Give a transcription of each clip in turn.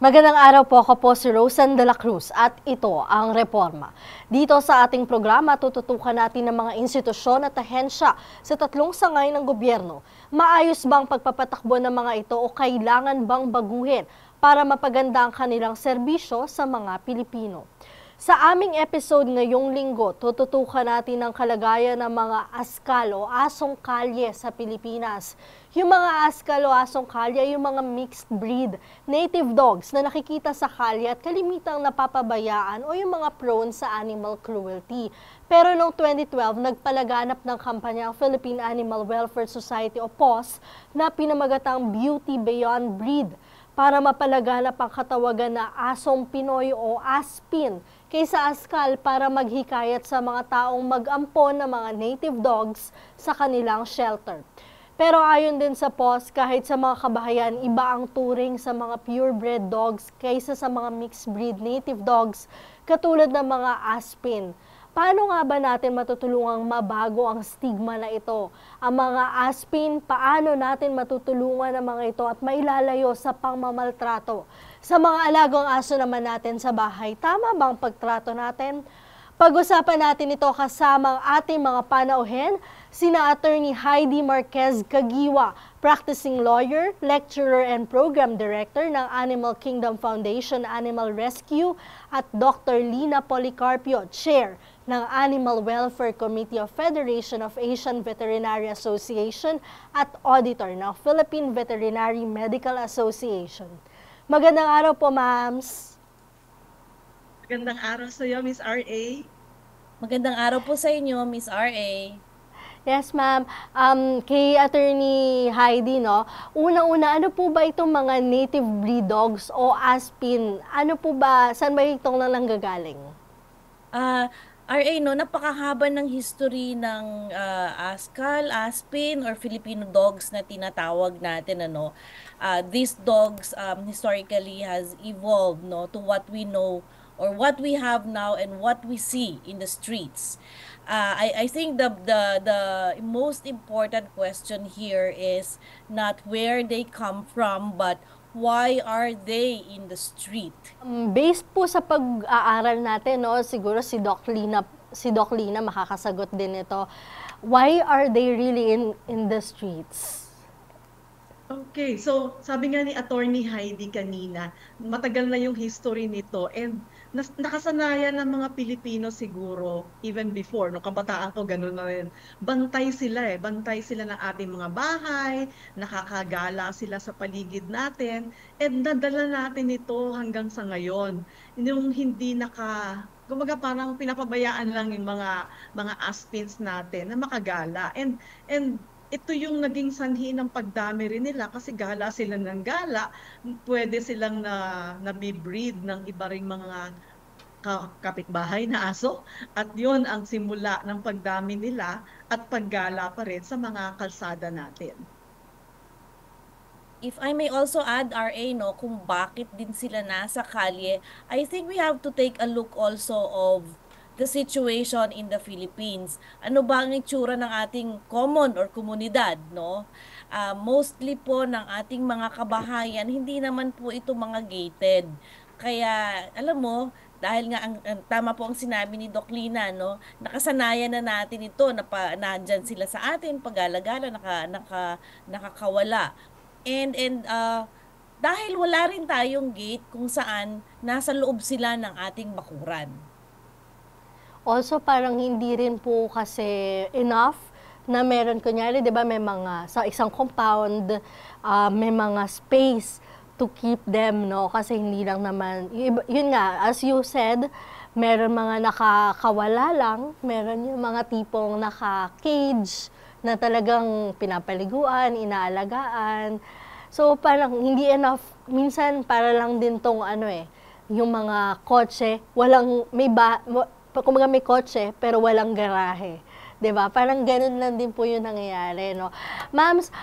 Magandang araw po, ako po si Rosan de la Cruz at ito ang Reforma. Dito sa ating programa, tututukan natin ng mga institusyon at ahensya sa tatlong sangay ng gobyerno. Maayos bang pagpapatakbo ng mga ito o kailangan bang baguhin para mapaganda ang kanilang serbisyo sa mga Pilipino? Sa aming episode ngayong linggo, tututukan natin ang kalagayan ng mga askal o asong kalye sa Pilipinas. Yung mga askal o asong kalye, yung mga mixed breed native dogs na nakikita sa kalye at kalimitang napapabayaan o yung mga prone sa animal cruelty. Pero noong 2012, nagpalaganap ng kampanya ang Philippine Animal Welfare Society o PAWS na pinamagatang Beauty Beyond Breed para mapalaganap ang katawagan na asong Pinoy o Aspin kaysa askal para maghikayat sa mga taong mag-ampon ng mga native dogs sa kanilang shelter. Pero ayon din sa PAWS, kahit sa mga kabahayan, iba ang turing sa mga purebred dogs kaysa sa mga mixed breed native dogs katulad ng mga Aspin. Paano nga ba natin matutulungang mabago ang stigma na ito? Ang mga Aspin, paano natin matutulungan ang mga ito at mailalayo sa pangmamaltrato? Sa mga alagang aso naman natin sa bahay, tama bang pagtrato natin? Pag-usapan natin ito kasama ang ating mga panauhin, sina Attorney Heidi Marquez Caguiwa, practicing lawyer, lecturer and program director ng Animal Kingdom Foundation Animal Rescue, at Dr. Lina Policarpio, chair ng Animal Welfare Committee of Federation of Asian Veterinary Association at auditor ng Philippine Veterinary Medical Association. Magandang araw po, ma'ams. Magandang araw sa iyo, Miss R.A. Magandang araw po sa inyo, Miss R.A. Yes, ma'am. Kay Attorney Heidi, no? Una-una, ano po ba itong mga native breed dogs o Aspin? Ano po ba, saan ba itong nanggagaling? R.A., no, napakahaba ng history ng Askal, Aspin, or Filipino dogs na tinatawag natin, ano. These dogs historically has evolved, no, to what we know or what we have now and what we see in the streets. I think the most important question here is not where they come from, but why are they in the street? Based po sa pag-aaral natin, no, siguro si Doc Lina makakasagot din ito. Why are they really in the streets? Okay, so sabi nga ni Attorney Heidi kanina, matagal na yung history nito and nakasanayan ng mga Pilipino siguro even before, no kabataan ko ganun na rin. Bantay sila bantay sila ng ating mga bahay, nakakagala sila sa paligid natin and nadala natin ito hanggang sa ngayon. Yung hindi kumbaga parang pinapabayaan lang yung mga aspins natin na makagala and ito yung naging sanhi ng pagdami rin nila kasi gala sila ng gala, pwede silang nabibreed ng iba ring mga kapitbahay na aso at yun ang simula ng pagdami nila at paggala pa rin sa mga kalsada natin. If I may also add, R.A., no, kung bakit din sila nasa kalye, I think we have to take a look also of the situation in the Philippines. Ano ba ang itsura ng ating common or komunidad, no? Mostly po ng ating mga kabahayan, hindi naman po ito mga gated. Kaya, alam mo, dahil nga tama po ang sinabi ni Doc Lina, no, nakasanayan na natin ito, nandyan sila sa atin, pag-alagala, nakakawala. And dahil wala rin tayong gate kung saan nasa loob sila ng ating bakuran. Also, parang hindi rin po kasi enough na meron, kunyari, di ba, may mga, sa isang compound, may mga space to keep them, no? Kasi hindi lang naman, yun nga, as you said, meron mga nakakawala lang, meron yung mga tipong naka-cage na talagang pinapaliguan, inaalagaan. So, parang hindi enough, minsan para lang din tong yung mga kotse, walang, kumbaga may kotse, pero walang garahe. 'Di ba? Parang ganun lang din po yung nangyayari, no? Ma'ams,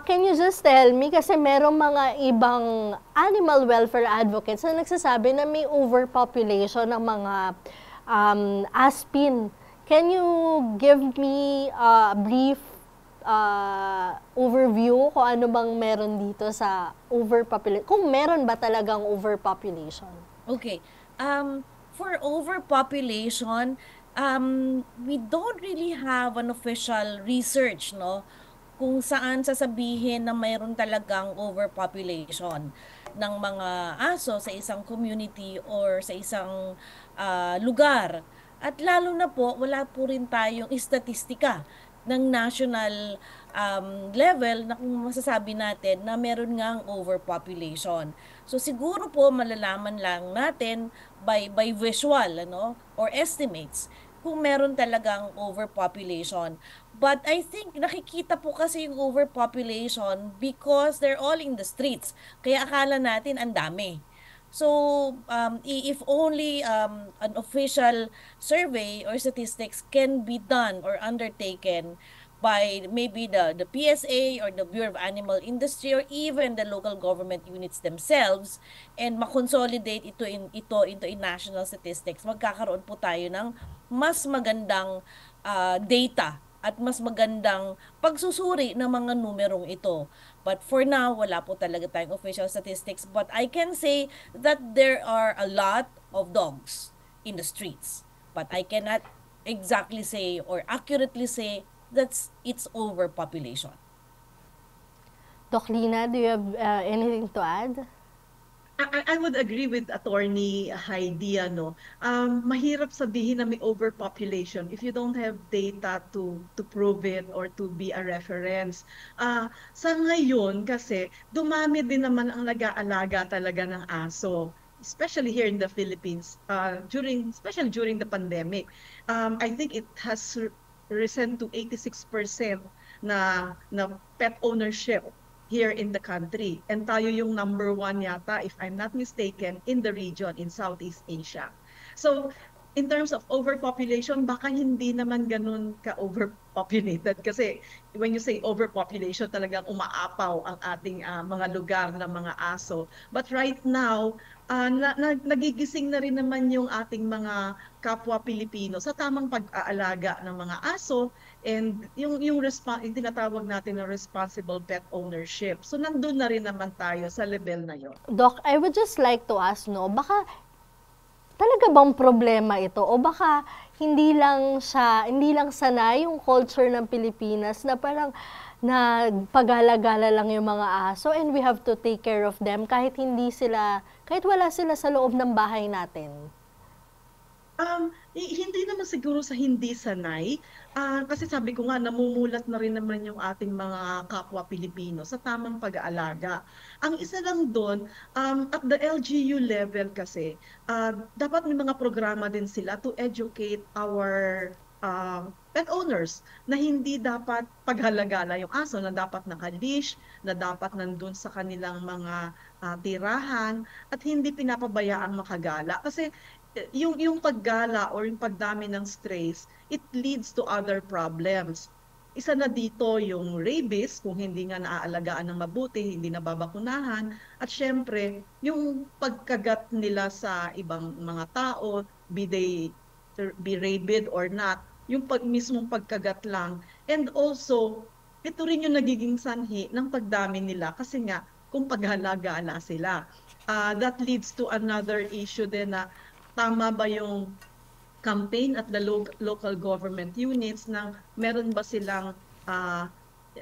can you just tell me, kasi merong mga ibang animal welfare advocates na nagsasabi na may overpopulation ng mga Aspin. Can you give me a brief overview kung ano bang meron dito sa overpopulation? Kung meron ba talagang overpopulation? Okay. For overpopulation, we don't really have an official research, no? Kung saan sasabihin na mayroon talagang overpopulation ng mga aso sa isang community or sa isang lugar. At lalo na po, wala po rin tayong istatistika ng national level na kung masasabi natin na meron ngang overpopulation. So siguro po malalaman lang natin by visual or estimates kung meron talagang overpopulation. But I think nakikita po kasi yung overpopulation because they're all in the streets. Kaya akala natin ang dami. So, if only an official survey or statistics can be done or undertaken by maybe the PSA or the Bureau of Animal Industry or even the local government units themselves and makonsolidate ito into a national statistics, magkakaroon po tayo ng mas magandang data at mas magandang pagsusuri ng mga numerong ito. But for now, wala po talaga tayong official statistics. But I can say that there are a lot of dogs in the streets. But I cannot exactly say or accurately say that it's overpopulation. Doc Lina, do you have anything to add? I would agree with Attorney Heidi, mahirap sabihin na may overpopulation if you don't have data to prove it or to be a reference. Sa ngayon kasi, dumami din naman ang nag-aalaga talaga ng aso, especially here in the Philippines, especially during the pandemic. I think it has risen to 86% na pet ownership here in the country. And tayo yung number 1 yata, if I'm not mistaken, in the region, in Southeast Asia. So, in terms of overpopulation, baka hindi naman ganun ka-overpopulated. Kasi when you say overpopulation, talagang umaapaw ang ating mga lugar ng mga aso. But right now, nagigising na rin naman yung ating mga kapwa Pilipino sa tamang pag-aalaga ng mga aso and yung tinatawag natin na responsible pet ownership. So nandun na rin naman tayo sa level na yun. Doc, I would just like to ask, baka talaga bang problema ito o baka hindi lang sanay yung culture ng Pilipinas na parang pag-alagala lang yung mga aso and we have to take care of them kahit wala sila sa loob ng bahay natin. Hindi naman siguro sa hindi sanay. Kasi sabi ko nga, namumulat na rin naman yung ating mga kapwa Pilipino sa tamang pag-aalaga. Ang isa lang doon, at the LGU level kasi, dapat may mga programa din sila to educate our pet owners na hindi dapat paghalagala yung aso, na dapat nakalish, na dapat nandun sa kanilang mga tirahan, at hindi pinapabayaang makagala. Kasi yung paggala or yung pagdami ng strays, it leads to other problems. Isa na dito yung rabies, kung hindi nga naaalagaan ng mabuti, hindi nababakunahan, at syempre, yung pagkagat nila sa ibang mga tao, be rabid or not, yung mismong pagkagat lang. And also, ito rin yung nagiging sanhi ng pagdami nila kasi nga, kung paghalaga-ala sila. That leads to another issue din na tama ba yung campaign at the local government units na meron ba silang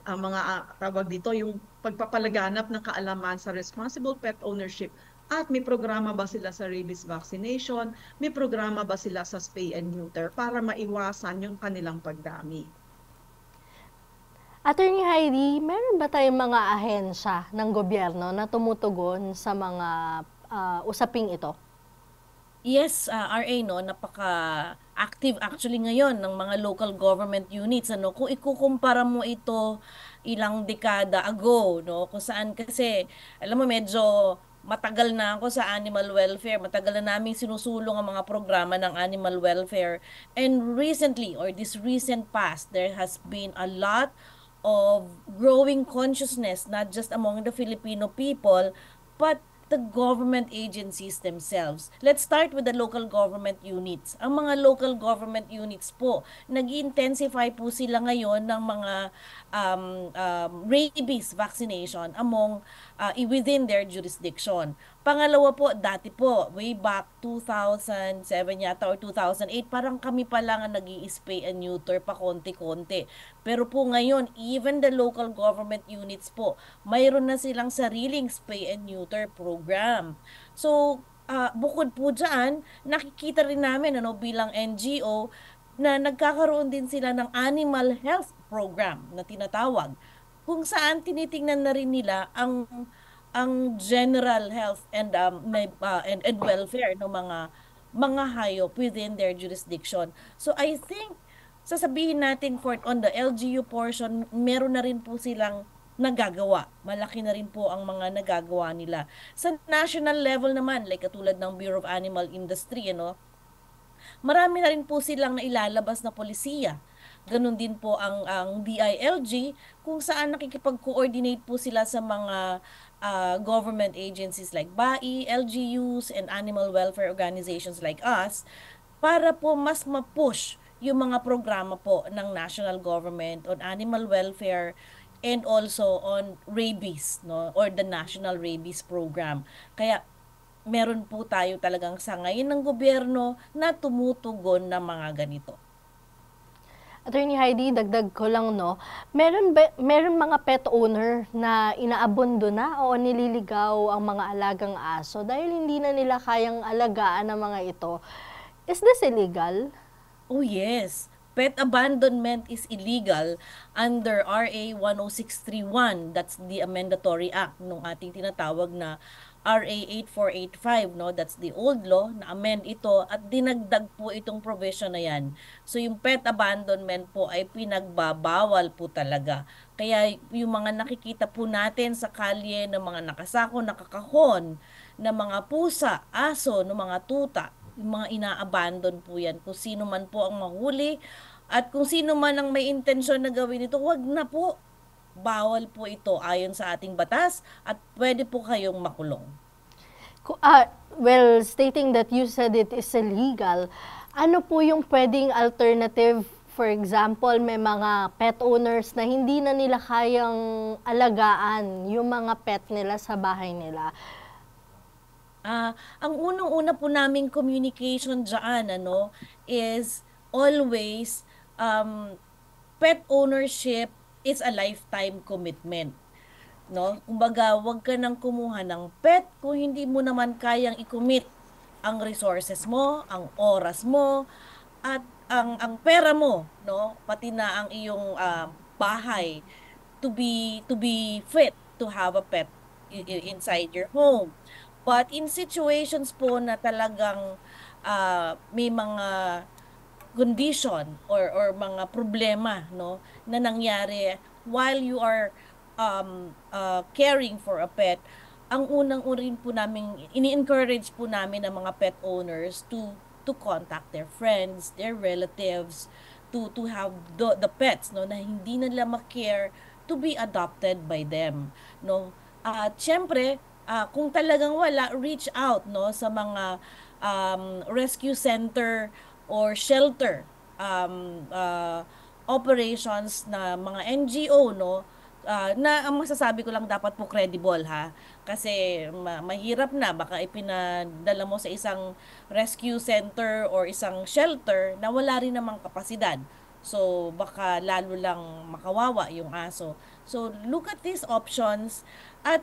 mga tawag dito, yung pagpapalaganap ng kaalaman sa responsible pet ownership, at may programa ba sila sa rabies vaccination, may programa ba sila sa spay and neuter para maiwasan yung kanilang pagdami. Attorney Heidi, meron ba tayong mga ahensya ng gobyerno na tumutugon sa mga usaping ito? Yes, RA, napaka-active actually ngayon ng mga local government units. Kung ikukumpara mo ito ilang dekada ago, kung saan kasi, alam mo, medyo matagal na ako sa animal welfare, matagal na namin sinusulong ang mga programa ng animal welfare. And recently, or this recent past, there has been a lot of growing consciousness, not just among the Filipino people, but the government agencies themselves. Let's start with the local government units. Ang mga local government units po, nag-intensify po sila ngayon ng mga rabies vaccination within their jurisdiction. Pangalawa po, dati po, way back 2007 yata or 2008, parang kami pa lang ang nag-i-spay and neuter pa konti-konti. Pero po ngayon, even the local government units po, mayroon na silang sariling spay and neuter program. So, bukod po dyan, nakikita rin namin bilang NGO na nagkakaroon din sila ng animal health program na tinatawag, kung saan tinitingnan na rin nila ang general health and welfare ng mga hayop within their jurisdiction. So I think sasabihin natin on the LGU portion, meron na rin po silang nagagawa. Malaki na rin po ang mga nagagawa nila. Sa national level naman, like katulad ng Bureau of Animal Industry, marami na rin po silang nailalabas na polisiya. Ganun din po ang DILG, kung saan nakikipag-coordinate po sila sa mga government agencies like BAI, LGUs, and animal welfare organizations like us, para po mas ma-push yung mga programa po ng national government on animal welfare and also on rabies, or the National Rabies Program. Kaya meron po tayo talagang sangayin ng gobyerno na tumutugon na mga ganito. Attorney Heidi, dagdag ko lang, meron mga pet owner na inaabondo na o nililigaw ang mga alagang aso dahil hindi na nila kayang alagaan ang mga ito. Is this illegal? Oh yes. Pet abandonment is illegal under RA 10631. That's the Amendatory Act nung ating tinatawag na RA 8485, that's the old law, na-amend ito at dinagdag po itong provision na yan. So yung pet abandonment po ay pinagbabawal po talaga. Kaya yung mga nakikita po natin sa kalye ng mga nakasako, nakakahon, na mga pusa, aso, ng mga tuta, yung mga ina-abandon po yan. Kung sino man po ang mahuli at kung sino man ang may intensyon na gawin ito, wag na po. Bawal po ito ayon sa ating batas at pwede po kayong makulong. Well, stating that you said it is illegal, ano po yung pwedeng alternative? For example, may mga pet owners na hindi na nila kayang alagaan yung mga pet nila sa bahay nila. Ang unang-una po naming communication dyan is always pet ownership is a lifetime commitment. Kumbaga, wag ka nang kumuha ng pet kung hindi mo naman kayang i-commit ang resources mo, ang oras mo, at ang pera mo, pati na ang iyong bahay to be fit to have a pet inside your home. But in situations po na talagang may mga condition or mga problema na nangyari while you are caring for a pet, ang unang-urin po namin, ini-encourage po namin ang mga pet owners to contact their friends, their relatives, to have the pets na hindi nila ma-care, to be adopted by them. At syempre, kung talagang wala, reach out sa mga rescue center or shelter operations na mga NGO na ang masasabi ko lang, dapat po credible kasi mahirap na baka ipinadala mo sa isang rescue center or isang shelter na wala rin namang kapasidad, so baka lalo lang makawawa yung aso. So look at these options at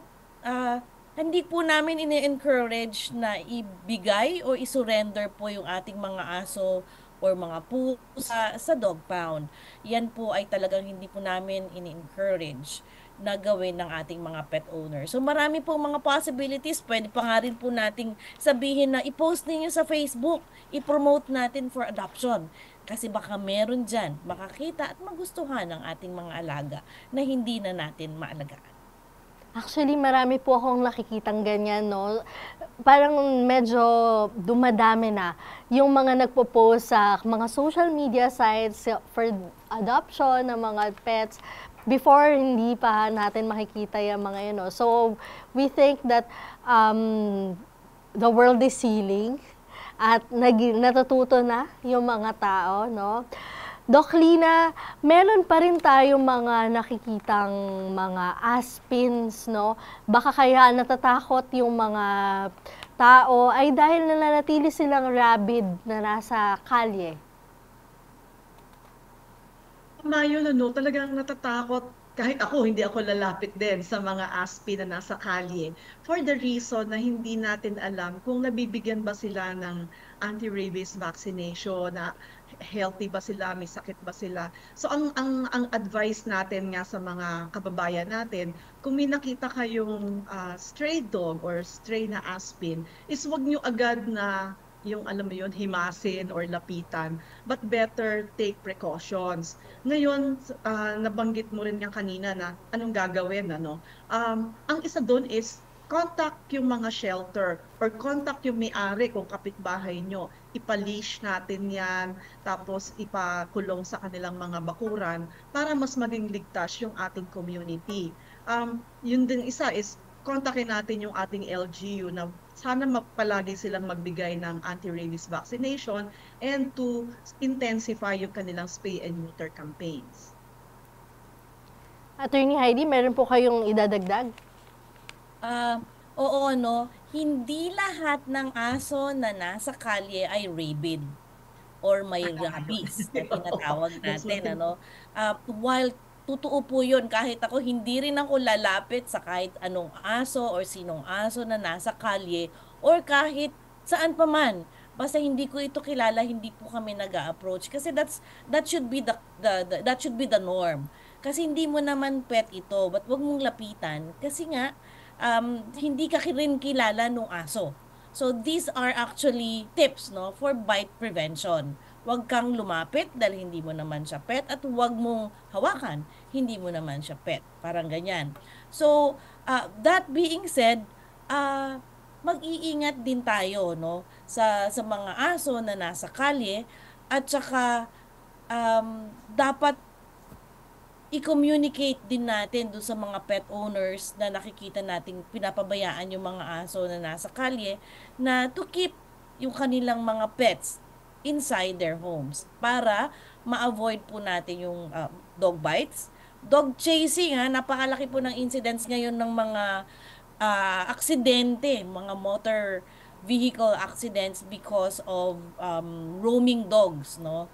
hindi po namin ini-encourage na ibigay o isurrender po yung ating mga aso or mga pusa sa dog pound. Yan po ay talagang hindi po namin ini-encourage na gawin ng ating mga pet owners. So marami po mga possibilities. Pwede pa nga rin po nating sabihin na i-post ninyo sa Facebook, i-promote natin for adoption. Kasi baka meron dyan makakita at magustuhan ng ating mga alaga na hindi na natin maalagaan. Actually, marami po akong nakikitang ganyan, Parang medyo dumadami na yung mga nagpo-post sa mga social media sites for adoption ng mga pets. before hindi pa natin makikita yung mga yun. No? So we think that the world is healing at natututo na yung mga tao, no? Doc Lina, meron pa rin tayong mga nakikitang mga aspins, no? Baka kaya natatakot yung mga tao ay dahil nananatili silang rabid na nasa kalye. Yun, talagang natatakot. Kahit ako, hindi ako lalapit din sa mga aspin na nasa kalye. For the reason na hindi natin alam kung nabibigyan ba sila ng anti-rabies vaccination, na healthy ba sila, may sakit ba sila. So ang advice natin nga sa mga kababayan natin, kung may nakita kayong stray dog or stray na aspin, is wag nyo agad na yung alam mo yun, himasin or lapitan, but better take precautions. Ngayon, nabanggit mo rin nga kanina na anong gagawin, ano? Ang isa doon is contact yung mga shelter or contact yung may-ari kung kapitbahay nyo. Ipalish natin yan, tapos ipakulong sa kanilang mga bakuran para mas maging ligtas yung ating community. Yun din isa is kontakin natin yung ating LGU na sana palagi silang magbigay ng anti-rabies vaccination and to intensify yung kanilang spay and neuter campaigns. Attorney Heidi, meron po kayong idadagdag? Oo, no? Hindi lahat ng aso na nasa kalye ay rabid or may rabies na tinatawag natin, ano? While totoo po yun, kahit ako hindi rin ako lalapit sa kahit anong aso or sinong aso na nasa kalye or kahit saan pa man. Basta hindi ko ito kilala, hindi po kami nag-a-approach kasi that should be the norm. Kasi hindi mo naman pet ito, but wag mong lapitan kasi nga hindi ka rin kilala nung aso. So these are actually tips, no, for bite prevention. Huwag kang lumapit dahil hindi mo naman siya pet at huwag mong hawakan, hindi mo naman siya pet. Parang ganyan. So, that being said, mag-iingat din tayo, no, sa mga aso na nasa kalye at saka dapat i-communicate din natin doon sa mga pet owners na nakikita nating pinapabayaan yung mga aso na nasa kalye na to keep yung kanilang mga pets inside their homes para ma-avoid po natin yung dog bites. Dog chasing, napakalaki po ng incidents ngayon ng mga aksidente, mga motor vehicle accidents because of roaming dogs, no?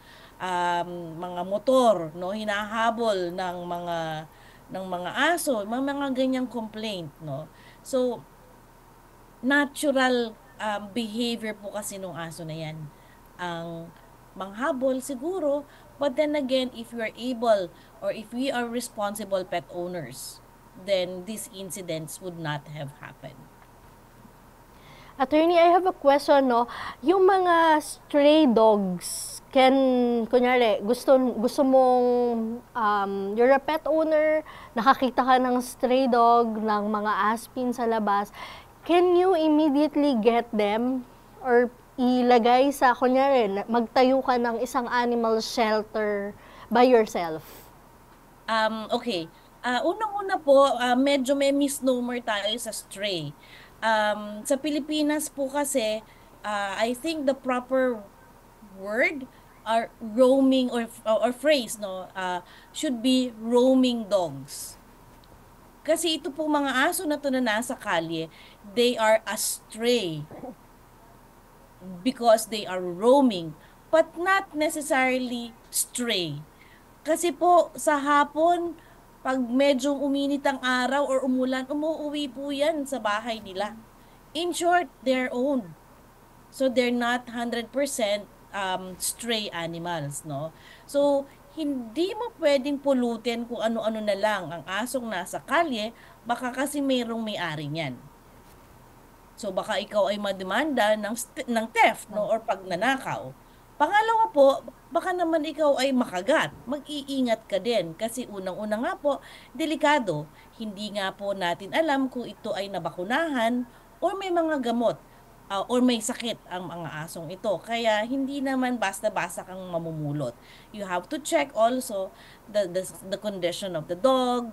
Mga motor, no, hinahabol ng mga aso, mga ganyang complaint, no. So natural behavior po kasi ng aso na 'yan ang manghabol siguro, but then again, if we are able or if we are responsible pet owners, then these incidents would not have happened. Attorney, I have a question, no? Yung mga stray dogs, kunyari, gusto mong, you're a pet owner, nakakita ka ng stray dog, ng mga aspin sa labas, can you immediately get them or ilagay sa, kunyari, magtayo ka ng isang animal shelter by yourself? Okay. Unang-una po, medyo may misnomer tayo sa stray. Sa Pilipinas po kasi, I think the proper word are roaming or phrase, no, should be roaming dogs. Kasi ito po mga aso na to na nasa kalye, they are astray because they are roaming, but not necessarily stray. Kasi po sa hapon, pag medyo uminit ang araw or umulan, umuwi po yan sa bahay nila. In short, they're owned. So they're not 100% stray animals, no? So hindi mo pwedeng pulutin kung ano-ano na lang ang asong nasa kalye, baka kasi mayroong may-ari niyan. So baka ikaw ay mademanda ng theft, no, or pagnanakaw. Pangalawa po, baka naman ikaw ay makagat. Mag-iingat ka din kasi unang-una nga po, delikado. Hindi nga po natin alam kung ito ay nabakunahan or may mga gamot or may sakit ang mga asong ito. Kaya hindi naman basta-basta kang mamumulot. You have to check also the condition of the dog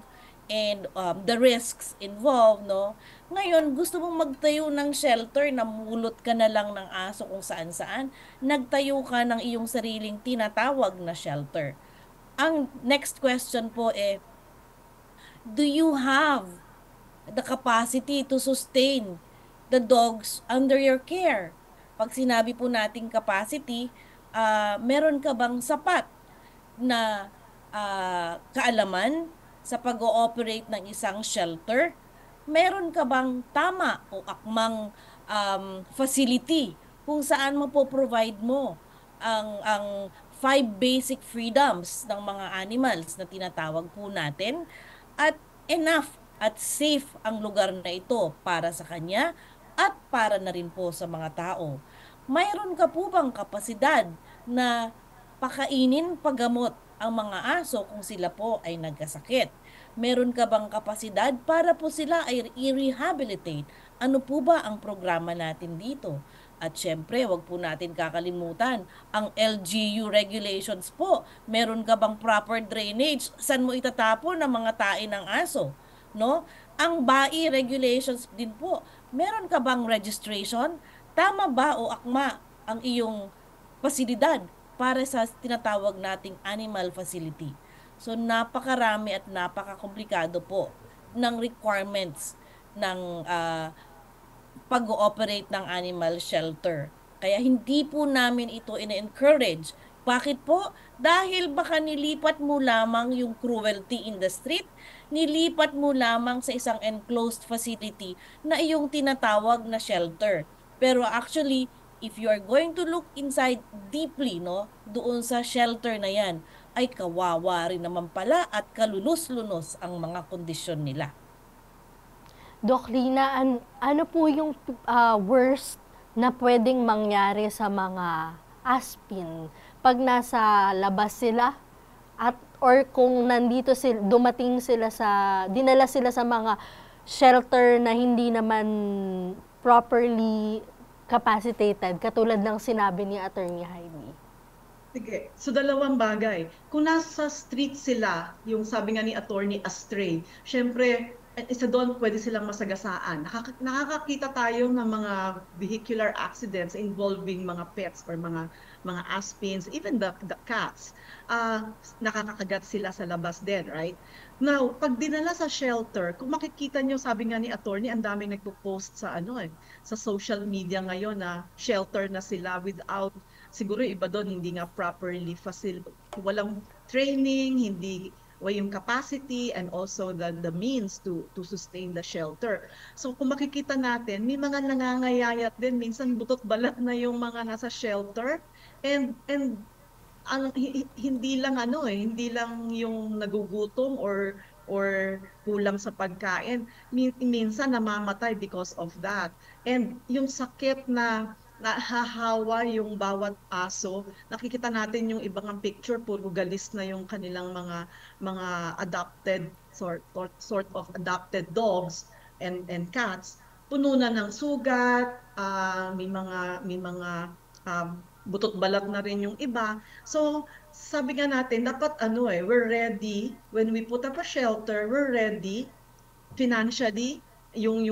and the risks involved, no? Ngayon, gusto mong magtayo ng shelter, namulot ka na lang ng aso kung saan-saan, nagtayo ka ng iyong sariling tinatawag na shelter. Ang next question po do you have the capacity to sustain the dogs under your care? Pag sinabi po nating capacity, meron ka bang sapat na kaalaman sa pag-ooperate ng isang shelter? Meron ka bang tama o akmang facility kung saan mo po provide mo ang 5 basic freedoms ng mga animals na tinatawag po natin, at enough at safe ang lugar na ito para sa kanya at para na rin po sa mga tao? Mayroon ka po bang kapasidad na pakainin, paggamot ang mga aso kung sila po ay nagkasakit? Meron ka bang kapasidad para po sila ay i-rehabilitate? Ano po ba ang programa natin dito? At syempre, wag po natin kakalimutan ang LGU regulations po. Meron ka bang proper drainage? Saan mo itatapon ang mga tae ng aso? No? Ang BAI regulations din po. Meron ka bang registration? Tama ba o akma ang iyong pasilidad para sa tinatawag nating animal facility? So napakarami at napakakomplikado po ng requirements ng pag-ooperate ng animal shelter. Kaya hindi po namin ito ina-encourage. Bakit po? Dahil baka nilipat mo lamang yung cruelty in the street, nilipat mo lamang sa isang enclosed facility na iyong tinatawag na shelter. Pero actually, if you are going to look inside deeply, no, doon sa shelter na yan, ay kawawa rin naman pala at kalunos-lunos ang mga kondisyon nila. Doc Rina, ano po yung worst na pwedeng mangyari sa mga aspin pag nasa labas sila at or kung nandito sila, dinala sila sa mga shelter na hindi naman properly capacitated, katulad ng sinabi ni Attorney Heidi? Sige. So, dalawang bagay. Kung nasa street sila, yung sabi nga ni Attorney astray, syempre, isa doon pwede silang masagasaan. Nakakakita tayo ng mga vehicular accidents involving mga pets or mga aspins, even the cats. Nakakakagat sila sa labas din, right? Now, pag dinala sa shelter, kung makikita nyo, sabi nga ni Attorney, ang daming nagpo-post sa sa social media ngayon na shelter na sila without, siguro iba doon hindi nga properly walang training, hindi yung capacity and also the means to sustain the shelter. So kung makikita natin, may mga nangangayayat din, minsan butot balat na yung mga nasa shelter, and hindi lang yung nagugutom or kulang sa pagkain. Minsan namamatay because of that. And yung sakit na nahahawa yung bawat aso. Nakikita natin yung ibang picture, puro galis na yung kanilang mga adopted sort of adopted dogs and cats. Puno na ng sugat, may mga butot balat na rin yung iba. So, sabi nga natin, dapat we're ready when we put up a shelter, we're ready financially, yung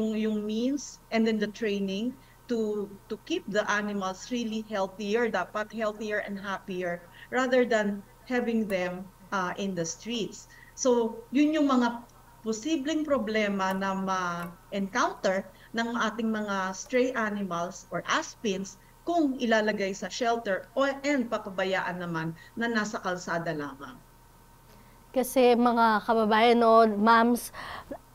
means and then the training to keep the animals really healthier, dapat healthier and happier rather than having them in the streets. So, yun yung mga posibleng problema na ma-encounter ng ating mga stray animals or aspins kung ilalagay sa shelter and papabayaan naman na nasa kalsada lamang. Kasi mga kababayan, no, moms,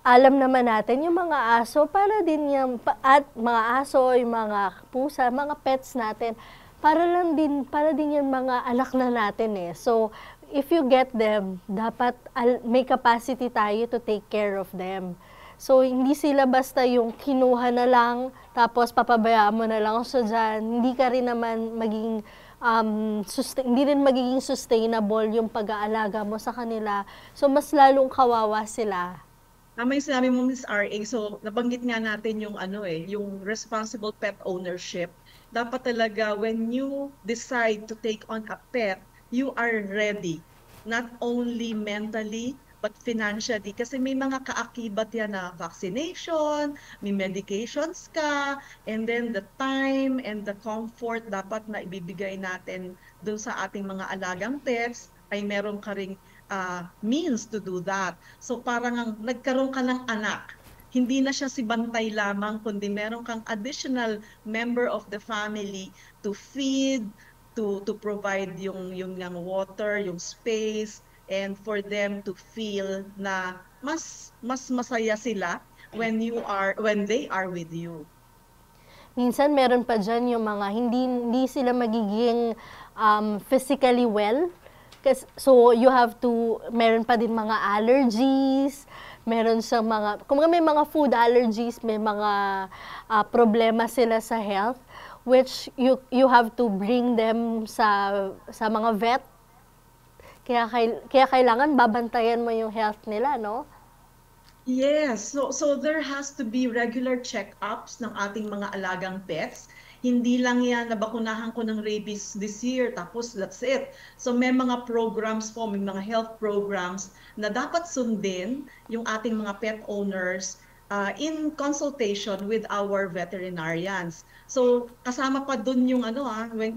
alam naman natin yung mga aso, para din yung, at mga aso, yung mga pusa, mga pets natin, para din yung mga anak na natin eh. So, if you get them, dapat may capacity tayo to take care of them. So, hindi sila basta yung kinuha na lang, tapos papabayaan mo na lang so dyan. Hindi ka rin naman hindi rin magiging sustainable yung pag-aalaga mo sa kanila. So, mas lalong kawawa sila. Tama yung sinabi mo, Miss RA. So, nabanggit nga natin yung yung responsible pet ownership. Dapat talaga when you decide to take on a pet, you are ready. Not only mentally, but financially. Kasi may mga kaakibat yan na vaccination, may medications ka, and then the time and the comfort dapat na ibibigay natin dun sa ating mga alagang pets ay meron ka ring means to do that. So parang nagkaroon ka ng anak, hindi na siya si bantay lamang, kundi meron kang additional member of the family to feed, to provide yung water, yung space, and for them to feel na mas masaya sila when they are with you. Minsan meron pa dyan yung mga hindi sila magiging physically well. So you have to, meron pa din mga allergies, meron sa mga, kung may mga food allergies, may mga problema sila sa health, which you have to bring them sa mga vet. Kaya kailangan babantayan mo yung health nila, no? Yes, so there has to be regular check-ups ng ating mga alagang pets. Hindi lang yan, nabakunahan ko ng rabies this year, tapos that's it. So may mga programs po, may mga health programs na dapat sundin yung ating mga pet owners in consultation with our veterinarians. So kasama pa dun yung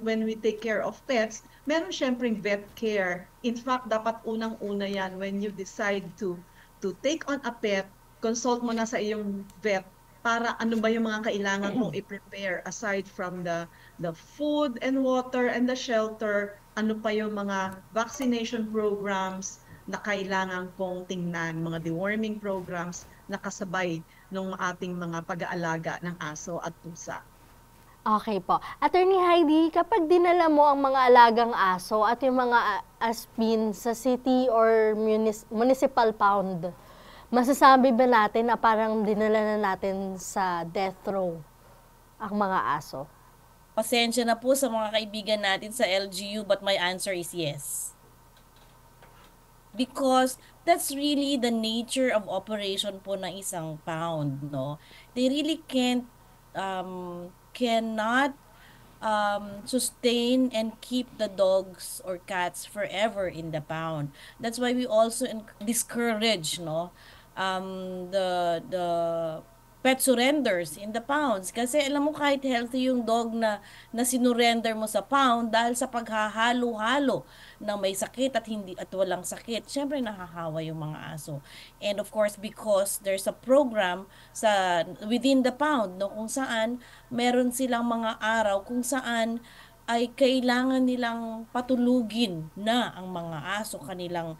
when we take care of pets, meron syempreng vet care. In fact, dapat unang-una yan when you decide to take on a pet, consult mo na sa iyong vet para ano ba yung mga kailangan kong i-prepare aside from the food and water and the shelter, ano pa yung mga vaccination programs na kailangan kong tingnan, mga deworming programs na kasabay ng ating mga pag-aalaga ng aso at pusa. Okay po. Attorney Heidi, kapag dinala mo ang mga alagang aso at yung mga aspin sa city or municipal pound, masasabi ba natin na parang dinala na natin sa death row ang mga aso? Pasensya na po sa mga kaibigan natin sa LGU, but my answer is yes. Because that's really the nature of operation po ng isang pound, no? They really cannot sustain and keep the dogs or cats forever in the pound. That's why we also discourage, no, the pet surrenders in the pounds. Kasi alam mo, kahit healthy yung dog na sinurrender mo sa pound, dahil sa paghahalo-halo na may sakit at hindi at walang sakit, syempre nahahawa yung mga aso. And of course, because there's a program within the pound, no, kung saan meron silang mga araw kung saan ay kailangan nilang patulugin na ang mga aso kanilang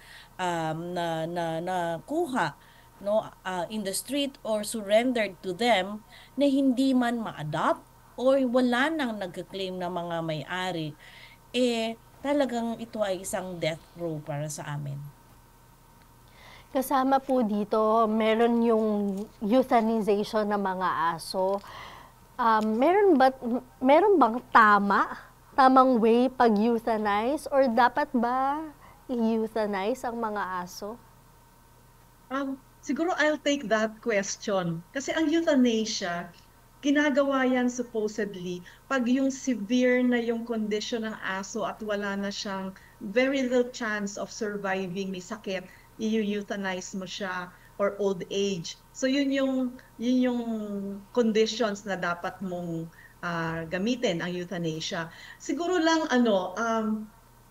na kuha, no, in the street or surrendered to them, na hindi man ma-adopt or wala nang nagka-claim na mga may-ari, talagang ito ay isang death row para sa amin. Kasama po dito, meron yung euthanization ng mga aso. Meron bang tamang way pag-euthanize, or dapat ba i-euthanize ang mga aso? Siguro I'll take that question. Kasi ang euthanasia, ginagawa yan supposedly pag yung severe na yung condition ng aso at wala na siyang very little chance of surviving, may sakit, i-euthanize mo siya, or old age. So yun yung conditions na dapat mong gamitin ang euthanasia. Siguro lang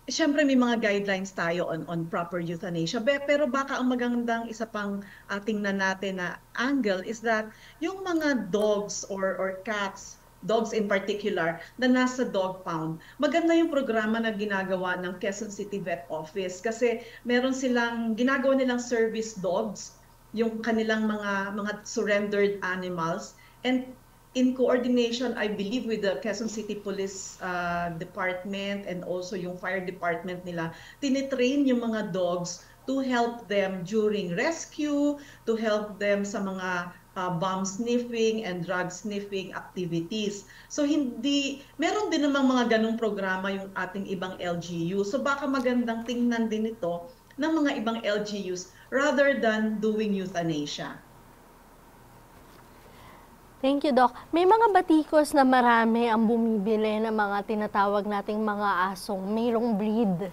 siyempre may mga guidelines tayo on proper euthanasia. Pero baka ang magandang isa pang tingnan natin na angle is that yung mga dogs or cats, dogs in particular, na nasa dog pound, maganda yung programa na ginagawa ng Quezon City Vet Office kasi meron silang ginagawa nilang service dogs, yung kanilang mga surrendered animals, and in coordination, I believe, with the Quezon City Police Department and also yung fire department nila, tinitrain yung mga dogs to help them during rescue, to help them sa mga bomb sniffing and drug sniffing activities. So meron din namang mga ganong programa yung ating ibang LGU. So baka magandang tingnan din ito ng mga ibang LGUs rather than doing euthanasia. Thank you, Doc. May mga batikos na marami ang bumibili ng mga tinatawag nating mga asong mayroong breed.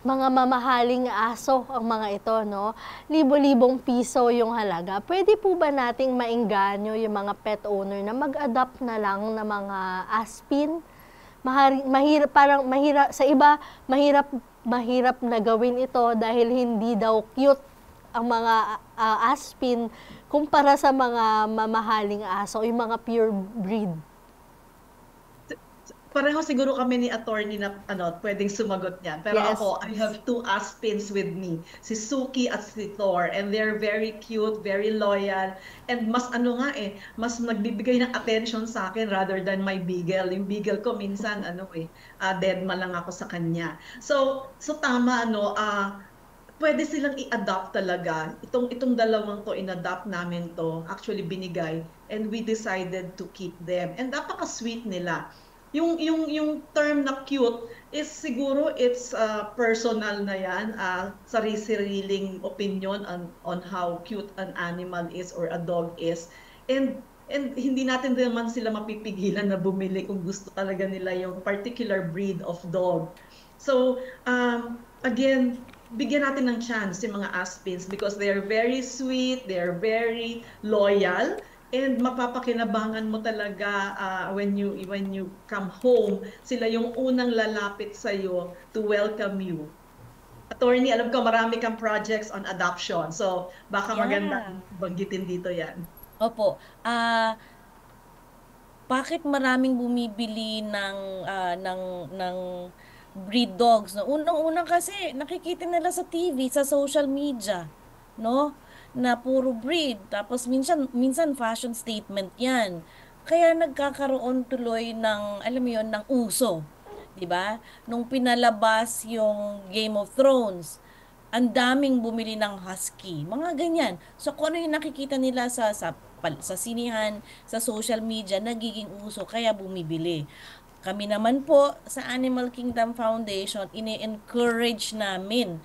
Mga mamahaling aso ang mga ito, no? Libo-libong piso yung halaga. Pwede po ba nating maengganyo yung mga pet owner na mag-adopt na lang ng mga aspin? Mahirap, parang mahirap, sa iba, mahirap na gawin ito dahil hindi daw cute ang mga aspin kumpara sa mga mamahaling aso, yung mga pure breed. Pareho siguro kami ni attorney na pwedeng sumagot niyan. Pero Yes. ako, I have 2 aspins with me. Si Suki at si Thor. And they're very cute, very loyal. And mas mas nagbibigay ng attention sa akin rather than my beagle. Yung beagle ko minsan, dead ma lang ako sa kanya. So tama, pwede silang i-adopt talaga. Itong dalawang to, in-adopt namin to, actually binigay, and we decided to keep them. And napaka-sweet nila. Yung term na cute is siguro it's personal na yan, sarili-sariling opinion on how cute an animal is or a dog is. And hindi natin naman sila mapipigilan na bumili kung gusto talaga nila yung particular breed of dog. So, again, bigyan natin ng chance yung mga aspins because they're very sweet, they're very loyal, and mapapakinabangan mo talaga when you come home, sila yung unang lalapit sa'yo to welcome you. Attorney, alam ko marami kang projects on adoption, so baka maganda banggitin dito yan. Opo. Bakit maraming bumibili ng breed dogs? No? Unang-unang kasi nakikita nila sa TV, sa social media, no? Na puro breed. Tapos minsan fashion statement 'yan. Kaya nagkakaroon tuloy ng, alam mo 'yon, ng uso. 'Di ba? Nung pinalabas yung Game of Thrones, ang daming bumili ng husky, mga ganyan. So kung ano yung nakikita nila sa sinihan, sa social media, nagiging uso, kaya bumibili. Kami naman po sa Animal Kingdom Foundation, ini-encourage namin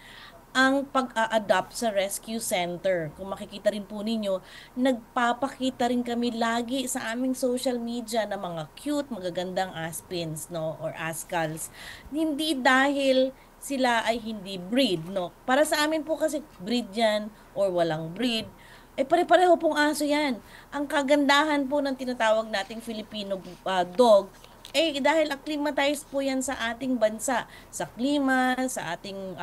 ang pag-a-adopt sa rescue center. Kung makikita rin po ninyo, nagpapakita rin kami lagi sa aming social media ng mga cute, magagandang aspins, no, or ascals. Hindi dahil sila ay hindi breed, no. Para sa amin po kasi breed yan or walang breed, pare-pareho pong aso yan. Ang kagandahan po ng tinatawag nating Filipino dog, dahil acclimatized po yan sa ating bansa, sa klima, sa ating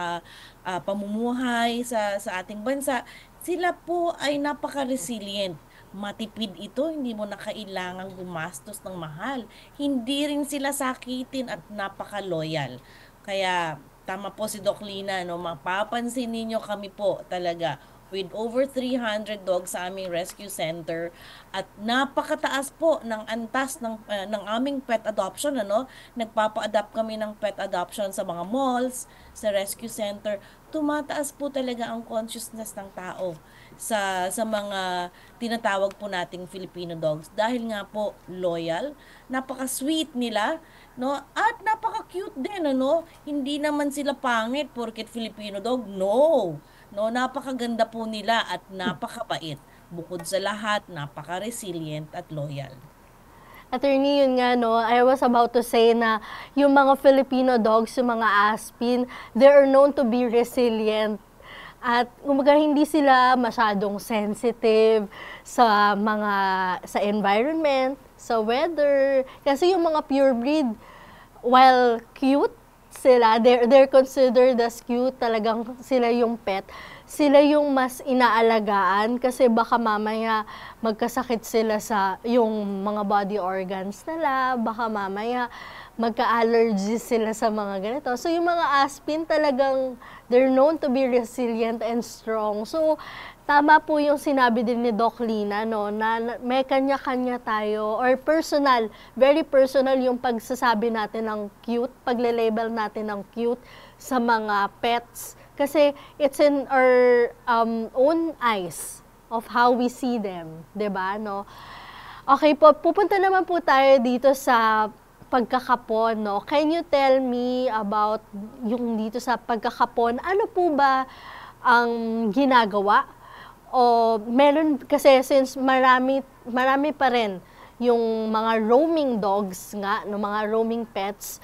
pamumuhay sa ating bansa, sila po ay napaka-resilient. Matipid ito, hindi mo na kailangang gumastos ng mahal. Hindi rin sila sakitin at napaka-loyal. Kaya tama po si Doc Lina, no? Mapapansin ninyo kami po talaga with over 300 dogs sa aming rescue center at napakataas po ng antas ng aming pet adoption, nagpapa-adopt kami ng pet adoption sa mga malls, sa rescue center. Tumataas po talaga ang consciousness ng tao sa mga tinatawag po nating Filipino dogs dahil nga po loyal, napaka-sweet nila, no? At napaka-cute din, Hindi naman sila pangit porket Filipino dog. No, napakaganda po nila at napakabait. Bukod sa lahat, napaka-resilient at loyal. Attorney, yun nga, I was about to say na yung mga Filipino dogs, yung mga aspin, they are known to be resilient. At kumbaga hindi sila masyadong sensitive sa environment, sa weather. Kasi yung mga pure breed, while cute sila, they're considered as cute, talagang sila yung pet. Sila yung mas inaalagaan kasi baka mamaya magkasakit sila sa yung mga body organs nila, baka mamaya magka-allergies sila sa mga ganito. So yung mga aspin talagang they're known to be resilient and strong. So tama po yung sinabi din ni Doc Lina, na may kanya-kanya tayo or personal, very personal yung pagsasabi natin ng cute, pagle-label natin ng cute sa mga pets. Kasi it's in our own eyes of how we see them, 'di ba, no? Okay po, pupunta naman po tayo dito sa pagkakapon, no? Can you tell me about yung dito sa pagkakapon? Ano po ba ang ginagawa? O meron kasi since marami pa rin yung mga roaming dogs nga, no, mga roaming pets,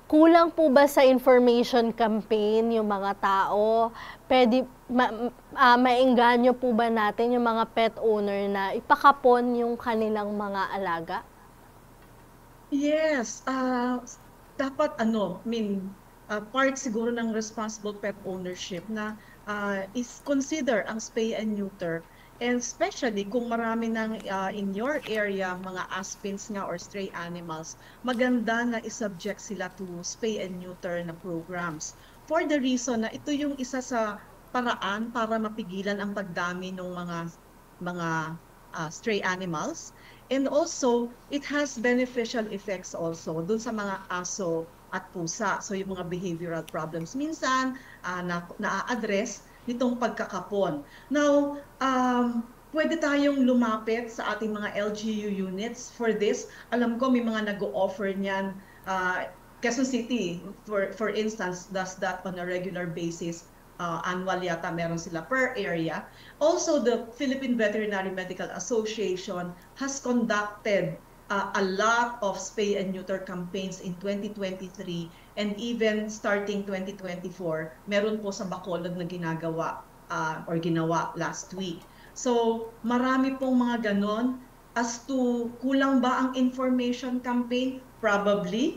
kulang po ba sa information campaign yung mga tao? Pwede, maengganyo po ba natin yung mga pet owner na ipakapon yung kanilang mga alaga? Yes, dapat part siguro ng responsible pet ownership na is consider ang spay and neuter. And especially kung marami ng in your area mga aspins nga or stray animals, maganda na isubject sila to spay and neuter na programs. For the reason na ito yung isa sa paraan para mapigilan ang pagdami ng mga stray animals. And also, it has beneficial effects also dun sa mga aso at pusa. So yung mga behavioral problems minsan na-address nitong pagkakapon. Now, pwede tayong lumapit sa ating mga LGU units for this. Alam ko may mga nag-o-offer niyan. Quezon City, for instance, does that on a regular basis. Annual yata meron sila per area. Also, the Philippine Veterinary Medical Association has conducted a lot of spay and neuter campaigns in 2023 and even starting 2024, meron po sa Bacolod na ginagawa or ginawa last week. So, marami pong mga ganon. As to kulang ba ang information campaign? Probably.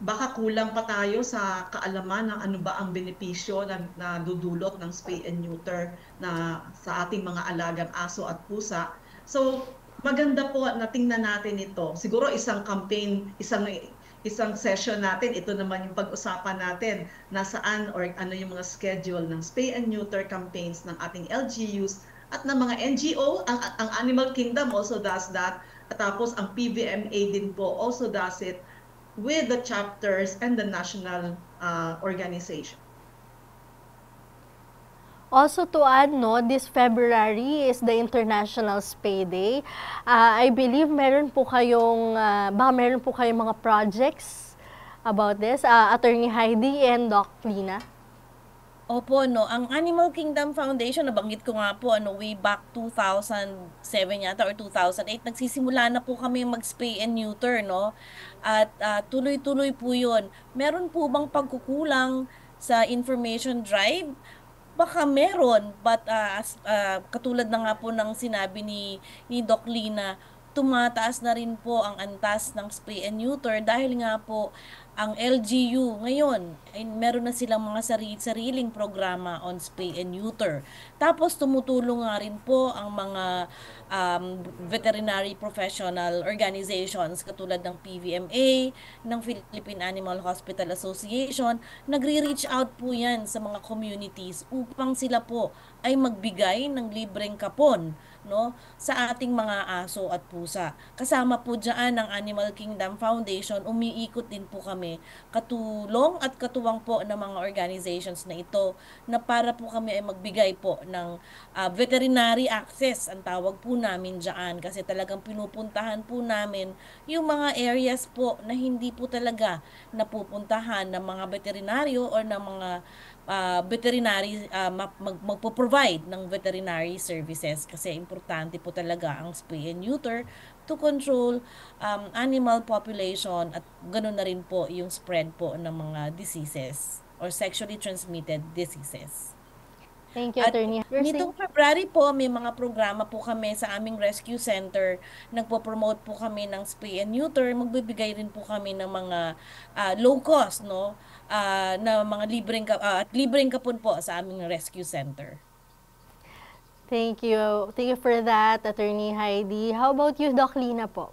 Baka kulang pa tayo sa kaalaman ng ano ba ang benepisyo na dudulot ng spay and neuter na sa ating mga alagang aso at pusa. So, maganda po na tingnan natin ito. Siguro isang campaign, isang session natin, ito naman yung pag-usapan natin na saan or ano yung mga schedule ng spay and neuter campaigns ng ating LGUs at ng mga NGO. Ang Animal Kingdom also does that. At tapos ang PVMA din po also does it with the chapters and the national organization. Also to add, no, this February is the International Spay Day. I believe meron po kayong mga projects about this, Attorney Heidi and Doc Lina. Opo, no. Ang Animal Kingdom Foundation, nabanggit ko nga po, way back 2007 yata or 2008, nagsisimula na po kami mag-spay and neuter, no? At tuloy-tuloy po yun. Meron po bang pagkukulang sa information drive? Baka meron, but katulad na nga po ng sinabi ni Doc Lina, tumataas na rin po ang antas ng spay and neuter dahil nga po ang LGU ngayon ay meron na silang mga sariling programa on spay and neuter. Tapos tumutulong nga rin po ang mga veterinary professional organizations katulad ng PVMA, ng Philippine Animal Hospital Association. Nagre-reach out po yan sa mga communities upang sila po ay magbigay ng libreng kapon, no, sa ating mga aso at pusa. Kasama po diyan ang Animal Kingdom Foundation. Umiikot din po kami katulong at katuwang po ng mga organizations na ito na para po kami ay magbigay po ng veterinary access, ang tawag po namin diyan, kasi talagang pinupuntahan po namin yung mga areas po na hindi po talaga napupuntahan ng mga veterinaryo or ng mga veterinary magpo-provide ng veterinary services, kasi importante po talaga ang spay and neuter to control animal population at ganoon na rin po yung spread po ng mga diseases or sexually transmitted diseases. Thank you, Attorney. Nitong February po, may mga programa po kami sa aming rescue center. Nagpo-promote po kami ng spay and neuter. Magbibigay rin po kami ng mga low cost, no, na mga libreng kapon po sa aming rescue center. Thank you. Thank you for that, Attorney Heidi. How about you, Doc Lina po?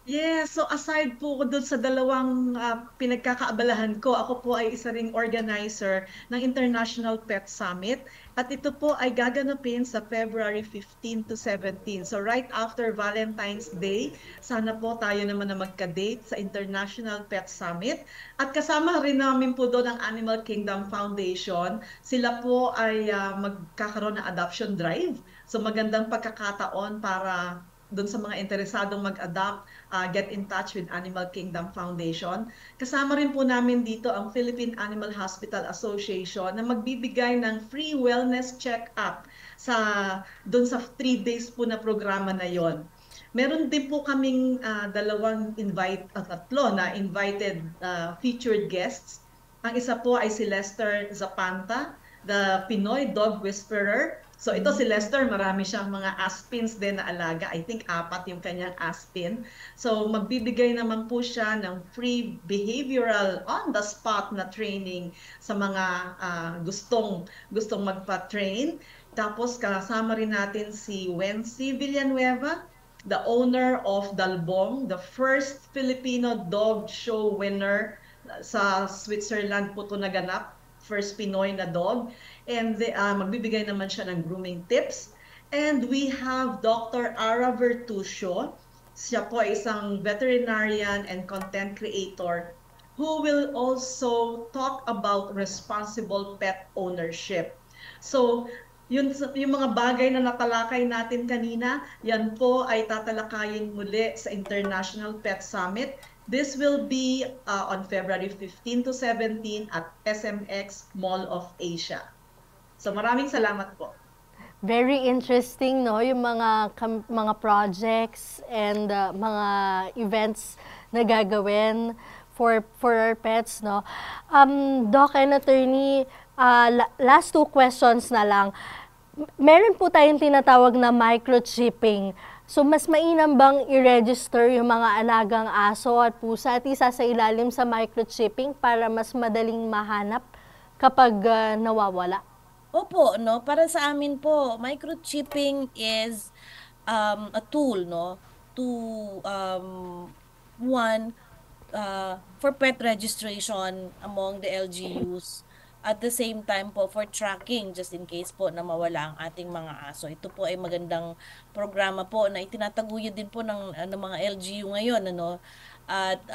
Yes, so aside po doon sa dalawang pinagkakaabalahan ko, ako po ay isa ring organizer ng International Pet Summit at ito po ay gaganapin sa February 15 to 17. So right after Valentine's Day, sana po tayo naman na magka-date sa International Pet Summit. At kasama rin namin po doon ang Animal Kingdom Foundation. Sila po ay magkakaroon ng adoption drive. So magandang pagkakataon para doon sa mga interesadong mag-adopt, get in touch with Animal Kingdom Foundation. Kasama rin po namin dito ang Philippine Animal Hospital Association na magbibigay ng free wellness check-up doon sa 3 days po na programa na yon. Meron din po kaming tatlo na invited featured guests. Ang isa po ay si Lester Zapanta, the Pinoy Dog Whisperer. So ito si Lester, marami siyang mga aspins din na alaga. I think 4 yung kanyang aspin. So magbibigay naman po siya ng free behavioral on-the-spot na training sa mga gustong magpa-train. Tapos kasama rin natin si Wency Villanueva, the owner of Dalbong, the first Filipino dog show winner sa Switzerland po ito naganap. First Pinoy na dog, and magbibigay naman siya ng grooming tips. And we have Dr. Ara Vertusio. Siya po ay isang veterinarian and content creator who will also talk about responsible pet ownership. So, yung mga bagay na natalakay natin kanina, yan po ay tatalakayin muli sa International Pet Summit. This will be on February 15 to 17 at SMX Mall of Asia. So maraming salamat po. Very interesting, no, yung mga projects and mga events na gagawin for our pets, no. Doc and attorney, last 2 questions na lang. Meron po tayong tinatawag na microchipping. So, mas mainam bang i-register yung mga alagang aso at pusa at isa sa ilalim sa microchipping para mas madaling mahanap kapag nawawala? Opo, no? Para sa amin po, microchipping is a tool, no? To, for pet registration among the LGUs. At the same time po for tracking just in case po na mawala ang ating mga aso. Ito po ay magandang programa po na itinataguyod din po ng mga LGU ngayon, ano. At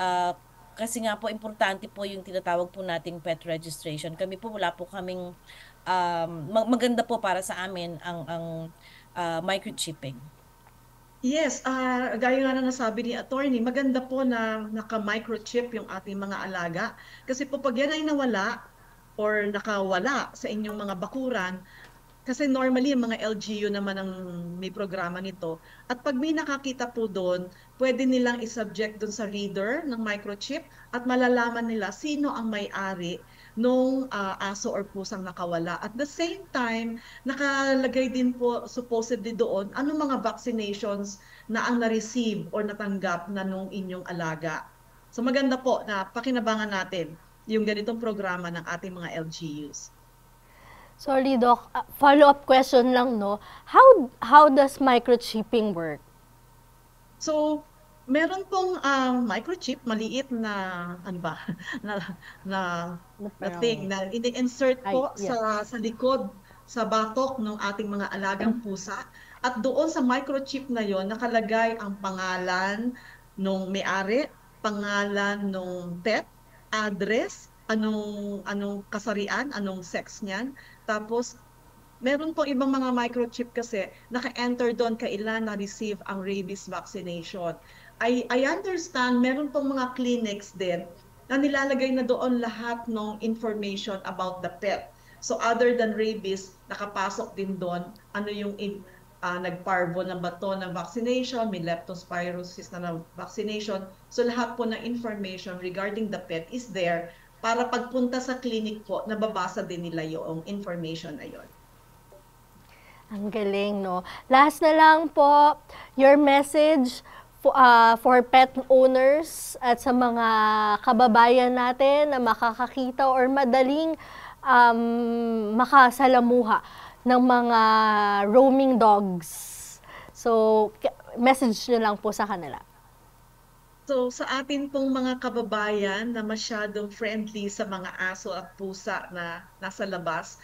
kasi nga po importante po yung tinatawag po nating pet registration. Kami po wala po kaming maganda po para sa amin ang microchipping. Yes, gaya nga na nasabi ni attorney, maganda po na naka-microchip yung ating mga alaga. Kasi po pag yan ay nawala, or nakawala sa inyong mga bakuran, kasi normally yung mga LGU naman ang may programa nito. At pag may nakakita po doon, pwede nilang isubject doon sa reader ng microchip at malalaman nila sino ang may-ari nung aso or pusang nakawala. At the same time, nakalagay din po supposedly doon anong mga vaccinations na ang na-receive or natanggap na nung inyong alaga. So maganda po na pakinabangan natin yung ganitong programa ng ating mga LGUs. Sorry, Doc. Follow-up question lang, no? How does microchipping work? So, meron pong microchip, maliit na, ano ba, na thing, na ini-insert po sa likod, sa batok ng ating mga alagang pusa. At doon sa microchip na yon nakalagay ang pangalan nung may-ari, pangalan nung pet, address, anong kasarian, anong sex niyan. Tapos, meron pong ibang mga microchip kasi naka-enter doon kailan na-receive ang rabies vaccination. I understand, meron pong mga clinics din na nilalagay na doon lahat ng information about the pet. So, other than rabies, nakapasok din doon ano yung nagparvo ng bato ng vaccination, may leptospirosis na vaccination. So lahat po ng information regarding the pet is there para pagpunta sa clinic po, nababasa din nila yung information na yon. Ang galing, no? Last na lang po, your message for pet owners at sa mga kababayan natin na makakakita or madaling makasalamuha ng mga roaming dogs. So, message nyo lang po sa kanila. So, sa atin pong mga kababayan na masyadong friendly sa mga aso at pusa na nasa labas,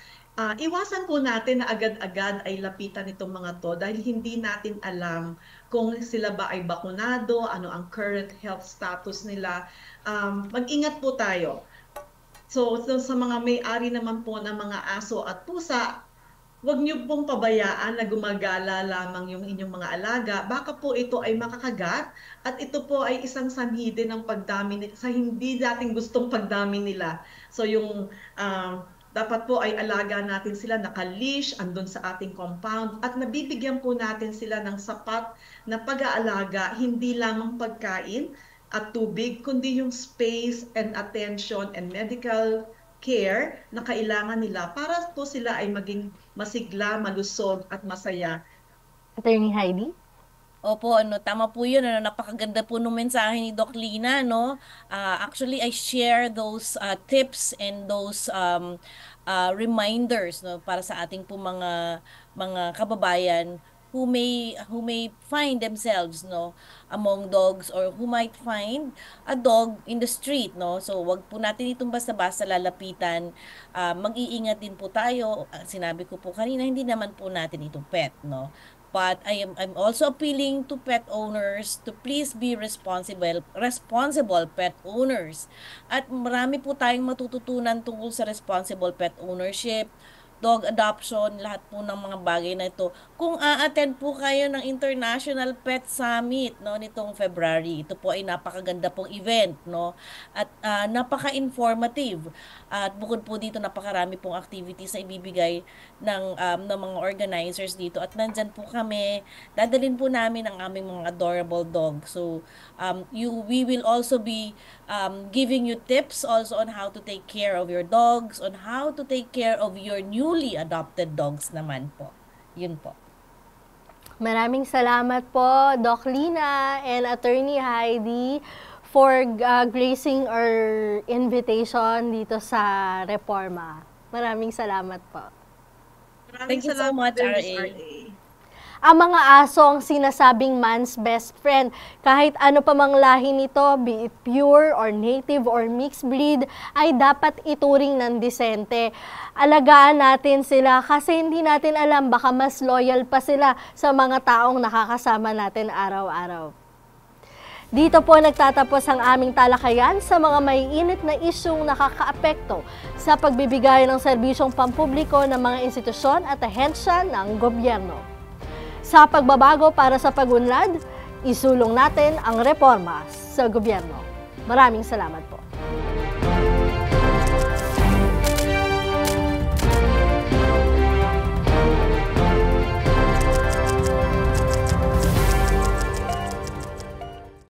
iwasan po natin na agad-agad ay lapitan itong mga to dahil hindi natin alam kung sila ba ay bakunado, ano ang current health status nila. Mag-ingat po tayo. So, sa mga may-ari naman po ng mga aso at pusa, Huwag niyo pong pabayaan na gumagala lamang yung inyong mga alaga. Baka po ito ay makakagat at ito po ay isang sanhi din ng pagdami sa hindi nating gustong pagdami nila. So yung dapat po ay alaga natin sila naka-leash andun sa ating compound at nabibigyan po natin sila ng sapat na pag-aalaga, hindi lamang pagkain at tubig, kundi yung space and attention and medical care na kailangan nila para po sila ay maging masigla, malusog at masaya. Attorney Heidi? Opo, tama po yun. Napakaganda po nung mensahe ni Doc Lina, no? Actually, I share those tips and those reminders, no, para sa ating po mga kababayan who may find themselves, no, among dogs, or who might find a dog in the street, no. So wag po natin itong basta-basta lalapitan. Mag-iingat din po tayo. Sinabi ko po kanina, hindi naman po natin ito pet, no. But I'm also appealing to pet owners to please be responsible pet owners. At marami po tayong matututunan tungkol sa responsible pet ownership, dog adoption, lahat po ng mga bagay na ito. Kung a-attend po kayo ng International Pet Summit, no, nitong February, ito po ay napakaganda pong event, no, at napaka-informative. At bukod po dito, napakarami pong activities na ibibigay ng mga organizers dito. At nandyan po kami, dadalhin po namin ang aming mga adorable dog. So, we will also be giving you tips also on how to take care of your dogs, on how to take care of your newly adopted dogs naman po. Yun po. Maraming salamat po, Doc Lina and Attorney Heidi, for gracing our invitation dito sa Reforma. Maraming salamat po. Thank you so much, din, Ms. RA. Ang mga aso ang sinasabing man's best friend. Kahit ano pa mang lahi nito, be it pure or native or mixed breed, ay dapat ituring ng disente. Alagaan natin sila kasi hindi natin alam, baka mas loyal pa sila sa mga taong nakakasama natin araw-araw. Dito po nagtatapos ang aming talakayan sa mga maiinit na isyung nakakaapekto sa pagbibigay ng serbisyong pampubliko ng mga institusyon at ahensya ng gobyerno. Sa pagbabago para sa pag-unlad, isulong natin ang reforma sa gobyerno. Maraming salamat po.